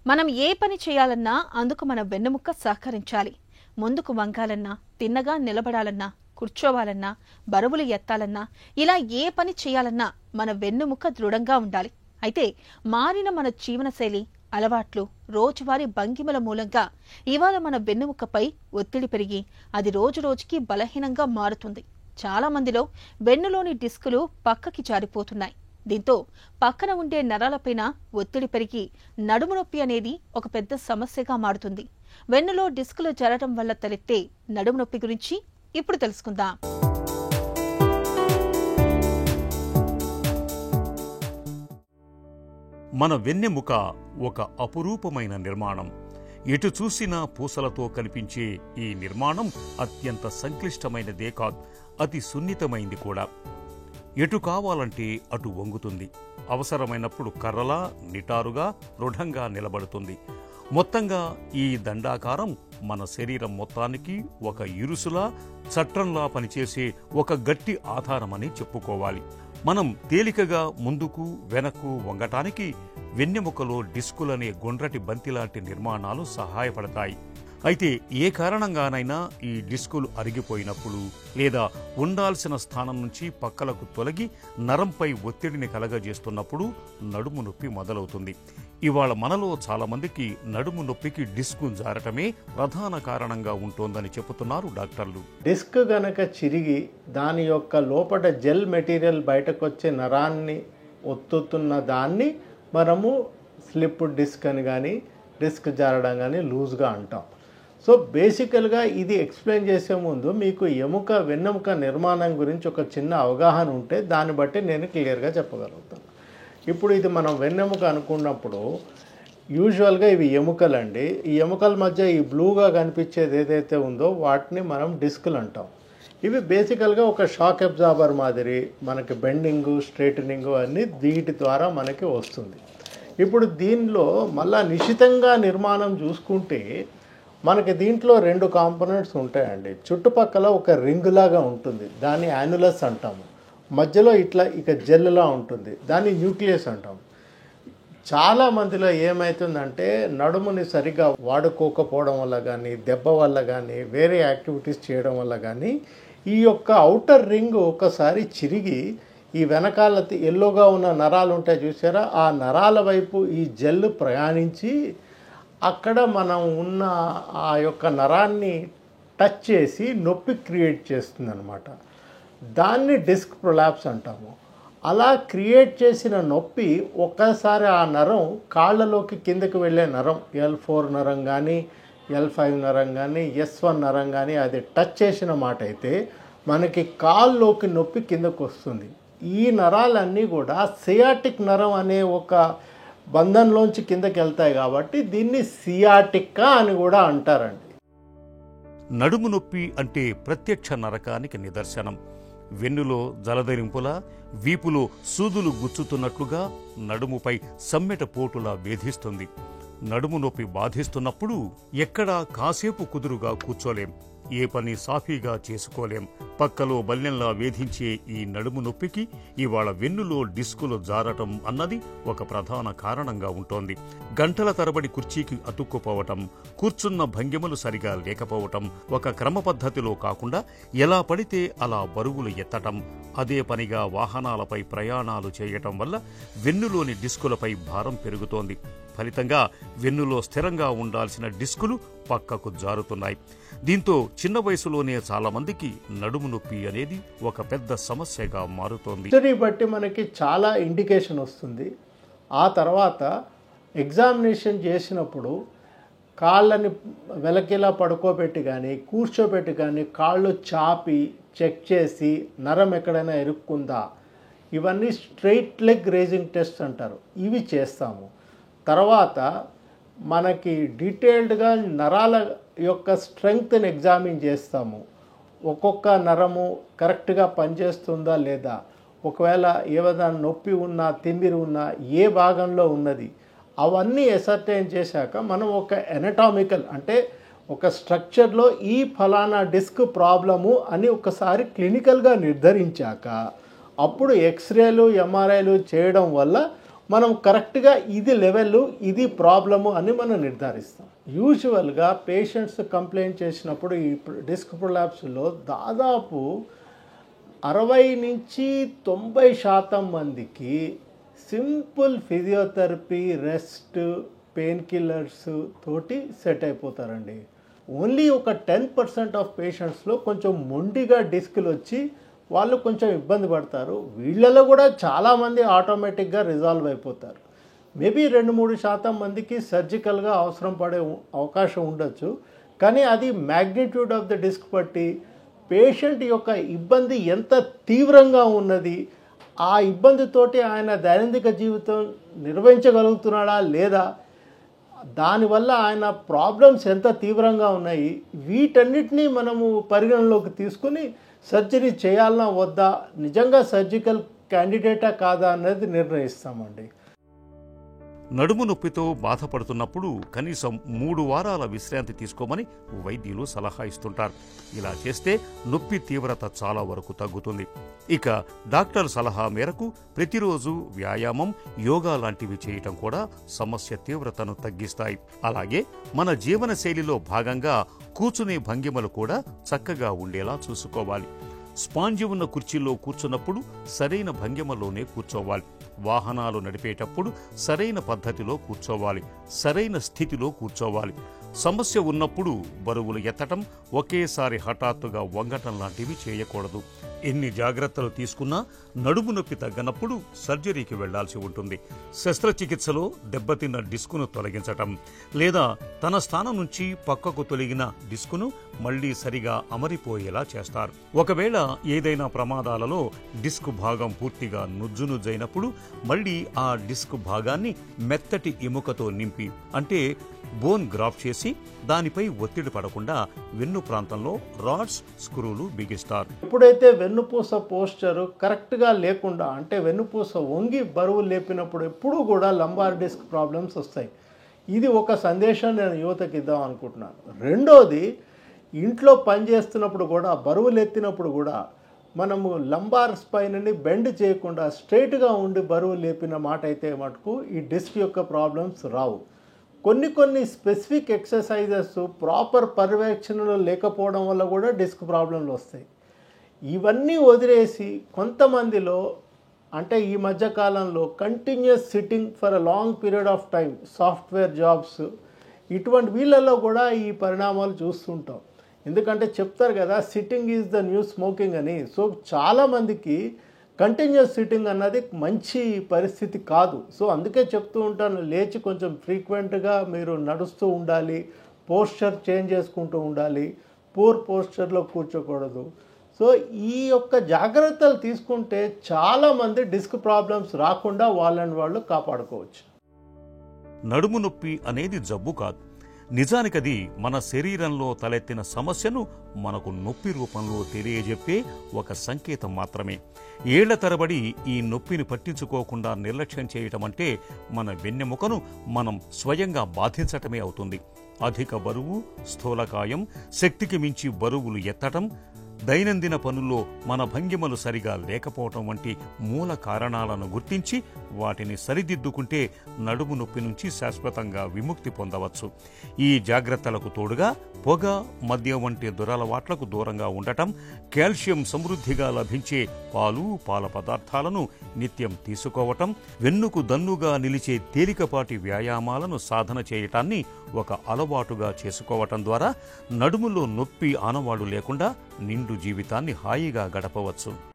మనం ఏ పని చేయాలన్నా అందుకు మన వెన్నెముక్క సహకరించాలి. ముందుకు వంగాలన్నా, తిన్నగా నిలబడాలన్నా, కూర్చోవాలన్నా, బరువులు ఎత్తాలన్నా, ఇలా ఏ పని చేయాలన్నా మన వెన్నెముక్క దృఢంగా ఉండాలి. అయితే మారిన మన జీవనశైలి, అలవాట్లు, రోజువారీ భంగిమల మూలంగా ఇవాళ మన వెన్నెముకపై ఒత్తిడి పెరిగి అది రోజురోజుకి బలహీనంగా మారుతుంది. చాలా మందిలో వెన్నులోని డిస్కులు పక్కకి జారిపోతున్నాయి. దీంతో పక్కన ఉండే నరాలపైన ఒత్తిడి పెరిగి నడుము నొప్పి అనేది ఒక పెద్ద సమస్యగా మారుతుంది. వెన్నులో డిస్కులు జరగడం వల్ల తలెత్తే నడుము నొప్పి గురించి ఇప్పుడు తెలుసుకుందాం. మన వెన్నెముక ఒక అపురూపమైన నిర్మాణం. ఎటు చూసినా పూసలతో కనిపించే ఈ నిర్మాణం అత్యంత సంక్లిష్టమైనదే కాదు, అతి సున్నితమైంది కూడా. ఎటు కావాలంటే అటు వంగుతుంది. అవసరమైనప్పుడు కర్రలా, నిటారుగా, దృఢంగా నిలబడుతుంది. మొత్తంగా ఈ దండాకారం మన శరీరం మొత్తానికి ఒక ఇరుసులా, చట్రంలా పనిచేసే ఒక గట్టి ఆధారమని చెప్పుకోవాలి. మనం తేలికగా ముందుకు వెనక్కు వంగటానికి వెన్నెముకలో డిస్కులనే గుండ్రటి బంతిలాంటి నిర్మాణాలు సహాయపడతాయి. అయితే ఏ కారణంగానైనా ఈ డిస్కులు అరిగిపోయినప్పుడు లేదా ఉండాల్సిన స్థానం నుంచి పక్కలకు తొలగి నరంపై ఒత్తిడిని కలగజేస్తున్నప్పుడు నడుము నొప్పి మొదలవుతుంది. ఇవాళ మనలో చాలామందికి నడుము నొప్పికి డిస్కు జారటమే ప్రధాన కారణంగా ఉంటోందని చెబుతున్నారు డాక్టర్లు. డిస్క్ గనక చిరిగి దాని యొక్క లోపల జెల్ మెటీరియల్ బయటకు వచ్చే నరాన్ని ఒత్తుతున్న దాన్ని మనము స్లిప్ డిస్క్ అని కానీ డిస్క్ జారడం కానీ లూజ్గా అంటాం. సో బేసికల్గా ఇది ఎక్స్ప్లెయిన్ చేసే ముందు మీకు వెన్నెముక నిర్మాణం గురించి ఒక చిన్న అవగాహన ఉంటే దాన్ని బట్టి నేను క్లియర్గా చెప్పగలుగుతాను. ఇప్పుడు ఇది మనం వెన్నెముక అనుకున్నప్పుడు యూజువల్గా ఇవి ఎముకలండి. ఈ ఎముకల మధ్య ఈ బ్లూగా కనిపించేది ఏదైతే ఉందో వాటిని మనం డిస్కులు అంటాం. ఇవి బేసికల్గా ఒక షాక్ అబ్జార్బర్ మాదిరి మనకి బెండింగు, స్ట్రైటనింగు అన్నీ వీటి ద్వారా మనకి వస్తుంది. ఇప్పుడు దీనిలో మళ్ళా నిశితంగా నిర్మాణం చూసుకుంటే మనకి దీంట్లో 2 కాంపోనెంట్స్ ఉంటాయండి. చుట్టుపక్కల ఒక రింగ్ లాగా ఉంటుంది, దాన్ని యాన్యులస్ అంటాము. మధ్యలో ఇక జెల్లా ఉంటుంది, దాన్ని న్యూక్లియస్ అంటాము. చాలా మందిలో ఏమవుతుందంటే నడుముని సరిగ్గా వాడుకోకపోవడం వల్ల కానీ, దెబ్బ వల్ల కానీ, వేరే యాక్టివిటీస్ చేయడం వల్ల కానీ ఈ యొక్క ఔటర్ రింగ్ ఒకసారి చిరిగి ఈ వెనకాల ఎల్లోగా ఉన్న నరాలు ఉంటాయి చూసారా, ఆ నరాల వైపు ఈ జెల్ ప్రయాణించి అక్కడ మనం ఉన్న ఆ యొక్క నరాన్ని టచ్ చేసి నొప్పి క్రియేట్ చేస్తుంది అన్నమాట. దాన్ని డిస్క్ ప్రొలాప్స్ అంటాము. అలా క్రియేట్ చేసిన నొప్పి ఒక్కసారి ఆ నరం కాళ్ళలోకి కిందకి వెళ్ళే నరం L4 నరం కానీ, L5 నరం కానీ, S1 నరం కానీ అది టచ్ చేసిన మాట అయితే మనకి కాళ్ళలోకి నొప్పి కిందకు వస్తుంది. ఈ నరాలన్నీ కూడా సియాటిక్ నరం అనే ఒక బంధంలోంచి కిందకి వెళ్తాయి కాబట్టి దీన్ని సియాటిక్కా అని కూడా అంటారండి. నడుము నొప్పి అంటే ప్రత్యక్ష నరకానికి నిదర్శనం. వెన్నులో జలధరింపులా, వీపులో సూదులు గుచ్చుతున్నట్లుగా నడుముపై సమ్మెట పోటులా వేధిస్తుంది. నడుము నొప్పి బాధిస్తున్నప్పుడు ఎక్కడా కాసేపు కుదురుగా కూర్చోలేం, ఏ పని సాఫీగా చేసుకోలేం. పక్కలో బల్యంలా వేధించే ఈ నడుము నొప్పికి ఇవాళ వెన్నులో డిస్కులు జారటం అన్నది ఒక ప్రధాన కారణంగా ఉంటోంది. గంటల తరబడి కుర్చీకి అతుక్కుపోవటం, కూర్చున్న భంగిమలు సరిగా లేకపోవటం, ఒక క్రమ పద్ధతిలో కాకుండా ఎలా పడితే అలా బరువులు ఎత్తటం, అదే పనిగా వాహనాలపై ప్రయాణాలు చేయటం వల్ల వెన్నులోని డిస్కులపై భారం పెరుగుతోంది. ఫలితంగా వెన్నులో స్థిరంగా ఉండాల్సిన డిస్కులు పక్కకు జారుతున్నాయి. దీంతో చిన్న వయసులోనే చాలా మందికి నడుము నొప్పి అనేది ఒక పెద్ద సమస్యగా మారుతోంది. హిస్టరీ బట్టి మనకి చాలా ఇండికేషన్ వస్తుంది. ఆ తర్వాత ఎగ్జామినేషన్ చేసినప్పుడు కాళ్ళని వెలకిలా పడుకోబెట్టి కానీ, కూర్చోబెట్టి కానీ కాళ్ళు చాపి చెక్ చేసి నరం ఎక్కడైనా ఇరుక్కుందా, ఇవన్నీ స్ట్రెయిట్ లెగ్ రేజింగ్ టెస్ట్ అంటారు, ఇవి చేస్తాము. తర్వాత మనకి డీటెయిల్డ్గా నరాల యొక్క స్ట్రెంగ్త్ని ఎగ్జామిన్ చేస్తాము. ఒక్కొక్క నరము కరెక్ట్గా పనిచేస్తుందా లేదా, ఒకవేళ ఏదైనా నొప్పి ఉన్నా, తిమ్మిరి ఉన్నా, ఏ భాగంలో ఉన్నది, అవన్నీ ఎసర్టైన్ చేశాక మనం ఒక ఎనటామికల్ అంటే ఒక స్ట్రక్చర్లో ఈ ఫలానా డిస్క్ ప్రాబ్లము అని ఒకసారి క్లినికల్గా నిర్ధారించాక అప్పుడు ఎక్స్రేలు, ఎంఆర్ఐలు చేయడం వల్ల మనం కరెక్ట్గా ఇది లెవెల్, ఇది ప్రాబ్లము అని మనం నిర్ధారిస్తాం. యూజువల్గా పేషెంట్స్ కంప్లైంట్ చేసినప్పుడు ఈ డిస్క్ ప్రొలాప్స్లో దాదాపు 60-90% మందికి simple physiotherapy, rest, pain killers తోటి సెట్ అయిపోతారండి. ఓన్లీ ఒక 10% ఆఫ్ పేషెంట్స్లో కొంచెం మొండిగా డిస్కులు వచ్చి వాళ్ళు కొంచెం ఇబ్బంది పడతారు. వీళ్ళలో కూడా చాలామంది ఆటోమేటిక్గా రిజాల్వ్ అయిపోతారు. మేబీ 2-3% మందికి సర్జికల్గా అవసరం పడే అవకాశం ఉండొచ్చు. కానీ అది మ్యాగ్నిట్యూడ్ ఆఫ్ ద డిస్క్ బట్టి పేషెంట్ యొక్క ఇబ్బంది ఎంత తీవ్రంగా ఉన్నది, ఆ ఇబ్బందితోటి ఆయన దైనందిక జీవితం నిర్వహించగలుగుతున్నాడా లేదా, దానివల్ల ఆయన ప్రాబ్లమ్స్ ఎంత తీవ్రంగా ఉన్నాయి, వీటన్నిటినీ మనము పరిగణలోకి తీసుకుని సర్జరీ చేయాలన్నా వద్దా, నిజంగా సర్జికల్ క్యాండిడేటా కాదా అనేది నిర్ణయిస్తామండి. నడుము నొప్పితో బాధపడుతున్నప్పుడు కనీసం 3 వారాల విశ్రాంతి తీసుకోమని వైద్యులు సలహా ఇస్తుంటారు. ఇలా చేస్తే నొప్పి తీవ్రత చాలా వరకు తగ్గుతుంది. ఇక డాక్టర్ సలహా మేరకు ప్రతిరోజు వ్యాయామం, యోగా లాంటివి చేయటం కూడా సమస్య తీవ్రతను తగ్గిస్తాయి. అలాగే మన జీవన శైలిలో భాగంగా కూర్చునే భంగిమలు కూడా చక్కగా ఉండేలా చూసుకోవాలి. స్పాంజి ఉన్న కుర్చీలో కూర్చున్నప్పుడు సరైన భంగిమలోనే కూర్చోవాలి. వాహనాలు నడిపేటప్పుడు సరైన పద్ధతిలో కూర్చోవాలి. సరైన స్థితిలో కూర్చోవాలి. సమస్య ఉన్నప్పుడు బరువులు ఎత్తటం, ఒకేసారి హఠాత్తుగా వంగటం లాంటివి చేయకూడదు. ఎన్ని జాగ్రత్తలు తీసుకున్నా నడుము నొప్పి తగ్గనప్పుడు సర్జరీకి వెళ్లాల్సి ఉంటుంది. శస్త్రచికిత్సలో దెబ్బతిన్న డిస్కును తొలగించటం లేదా తన స్థానం నుంచి పక్కకు తొలగిన డిస్కును మళ్లీ సరిగా అమరిపోయేలా చేస్తారు. ఒకవేళ ఏదైనా ప్రమాదాలలో డిస్క్ భాగం పూర్తిగా నుజ్జునుజ్జైనప్పుడు మళ్లీ ఆ డిస్క్ భాగాన్ని మెత్తటి ఎముకతో నింపి, అంటే బోన్ గ్రాఫ్ట్ చేసి దానిపై ఒత్తిడి పడకుండా వెన్ను ప్రాంతంలో రాడ్స్, స్క్రూలు బిగిస్తారు. ఎప్పుడైతే వెన్నుపూస పోస్చరు కరెక్ట్గా లేకుండా, అంటే వెన్నుపూస వంగి బరువు లేపినప్పుడు ఎప్పుడూ కూడా లంబార్ డిస్క్ ప్రాబ్లమ్స్ వస్తాయి. ఇది ఒక సందేశం నేను యువతకి ఇద్దాం అనుకుంటున్నాను. రెండోది, ఇంట్లో పనిచేస్తున్నప్పుడు కూడా, బరువులు ఎత్తినప్పుడు కూడా మనము లంబార్ స్పైన్ని బెండ్ చేయకుండా స్ట్రైట్గా ఉండి బరువు లేపిన మాట అయితే మటుకు ఈ డిస్క్ యొక్క ప్రాబ్లమ్స్ రావు. కొన్ని స్పెసిఫిక్ ఎక్సర్సైజెస్ ప్రాపర్ పర్యవేక్షణలో లేకపోవడం వల్ల కూడా డిస్క్ ప్రాబ్లంలు వస్తాయి. ఇవన్నీ వదిలేసి కొంతమందిలో, అంటే ఈ మధ్యకాలంలో continuous sitting for a long period of time, software jobs, ఇటువంటి వీళ్ళల్లో కూడా ఈ పరిణామాలు చూస్తుంటాం. ఎందుకంటే చెప్తారు కదా, sitting is the new smoking అని. సో చాలామందికి కంటిన్యూస్ సిట్టింగ్ అన్నది మంచి పరిస్థితి కాదు. సో అందుకే చెప్తూ ఉంటాను, లేచి కొంచెం ఫ్రీక్వెంట్గా మీరు నడుస్తూ ఉండాలి, పోస్చర్ చేంజ్ చేసుకుంటూ ఉండాలి, పూర్ పోస్చర్లో కూర్చోకూడదు. సో ఈ యొక్క జాగ్రత్తలు తీసుకుంటే చాలామంది డిస్క్ ప్రాబ్లమ్స్ రాకుండా వాళ్ళని వాళ్ళు కాపాడుకోవచ్చు. నడుము నొప్పి అనేది జబ్బు కాదు. నిజానికది మన శరీరంలో తలెత్తిన సమస్యను మనకు నొప్పి రూపంలో తెలియజెప్పే ఒక సంకేతం మాత్రమే. ఏళ్ల తరబడి ఈ నొప్పిని పట్టించుకోకుండా నిర్లక్ష్యం చేయటం అంటే మన వెన్నెముకను మనం స్వయంగా బాధించటమే అవుతుంది. అధిక బరువు, స్థూలకాయం, శక్తికి మించి బరువులు ఎత్తటం, దైనందిన పనుల్లో మన భంగిమలు సరిగా లేకపోవటం వంటి మూల కారణాలను గుర్తించి వాటిని సరిదిద్దుకుంటే నడుము నొప్పి నుంచి శాశ్వతంగా విముక్తి పొందవచ్చు. ఈ జాగ్రత్తలకు తోడుగా పొగ, మద్యం వంటి దురలవాట్లకు దూరంగా ఉండటం, కాల్షియం సమృద్ధిగా లభించే పాలు, పాల పదార్థాలను నిత్యం తీసుకోవటం, వెన్నుకు దన్నుగా నిలిచే తేలికపాటి వ్యాయామాలను సాధన చేయటాన్ని ఒక అలవాటుగా చేసుకోవటం ద్వారా నడుములో నొప్పి ఆనవాళ్లు లేకుండా నిండు జీవితాన్ని హాయిగా గడపవచ్చు.